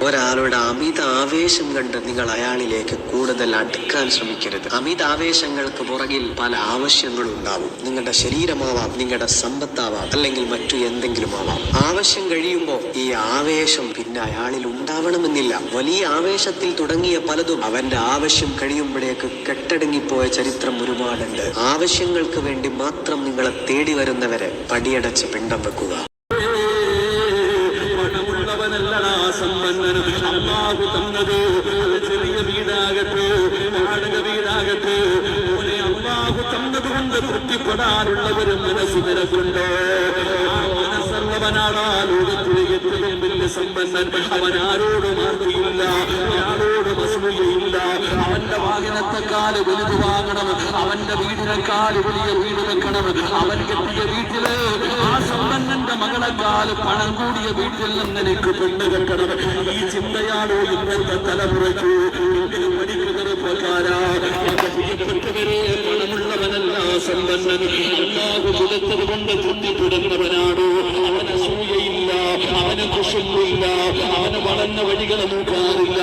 ഒരാളുടെ അമിത ആവേശം കണ്ട് നിങ്ങൾ അയാളിലേക്ക് കൂടുതൽ അടുക്കാൻ ശ്രമിക്കരുത്. അമിത ആവേശങ്ങൾക്ക് പുറകിൽ പല ആവശ്യങ്ങളും ഉണ്ടാവും. നിങ്ങളുടെ ശരീരമാവാം, നിങ്ങളുടെ സമ്പത്താവാം, അല്ലെങ്കിൽ മറ്റു എന്തെങ്കിലും ആവാം. ആവശ്യം കഴിയുമ്പോൾ ഈ ആവേശം പിന്നെ അയാളിൽ ഉണ്ടാവണമെന്നില്ല. വലിയ ആവേശത്തിൽ തുടങ്ങിയ പലതും അവന്റെ ആവശ്യം കഴിയുമ്പോഴേക്ക് കെട്ടടങ്ങിപ്പോയ ചരിത്രം ഒരുപാടുണ്ട്. ആവശ്യങ്ങൾക്ക് വേണ്ടി മാത്രം നിങ്ങളെ തേടി വരുന്നവരെ പടിയടച്ച് പിണ്ടം വെക്കുക. അല്ലാഹു തന്നത് ചെറിയ വീടാകട്ടെ, വാടക വീടാകട്ടെ, അല്ലാഹു തന്നതുകൊണ്ട് തൃപ്തിപ്പെടാനുള്ള ഒരു മനസ്സ് നിനക്കുണ്ട്. മനസ്സുള്ളവനാണ് ലോകത്തിലെ ഏറ്റവും വലിയ സമ്പന്നൻ. അവൻ ആരോടും ആർത്തിയില്ല, ആരോടും അസൂയയില്ല. അവന്റെ വാഹനത്തെക്കാൾ വലുത് വാങ്ങണം, അവന്റെ വീടിനേക്കാൾ വലിയ വീട് വെക്കണം. അവൻ കെട്ടിയ വീട്ടില് ആ സമ്പന്നന്റെ മകളെക്കാൾ പണം കൂടിയ വീട്ടിൽ നിന്ന് എനിക്ക് പെണ്ണ് വെക്കണം. ഈ ചിന്തയാണോ ഇന്നത്തെ തലമുറയ്ക്ക്? പഠിക്കുന്നവരെ പണമുള്ളവനല്ല സമ്പന്നൻ. അല്ലാഹു കൊടുത്തത് കൊണ്ട് തൃപ്തിപ്പെടുന്നവനാണോ? അവന് അസൂയയില്ല, അവന് കുശുമ്പില്ല, അവന് വളർന്ന വഴികൾ നോക്കാറില്ല.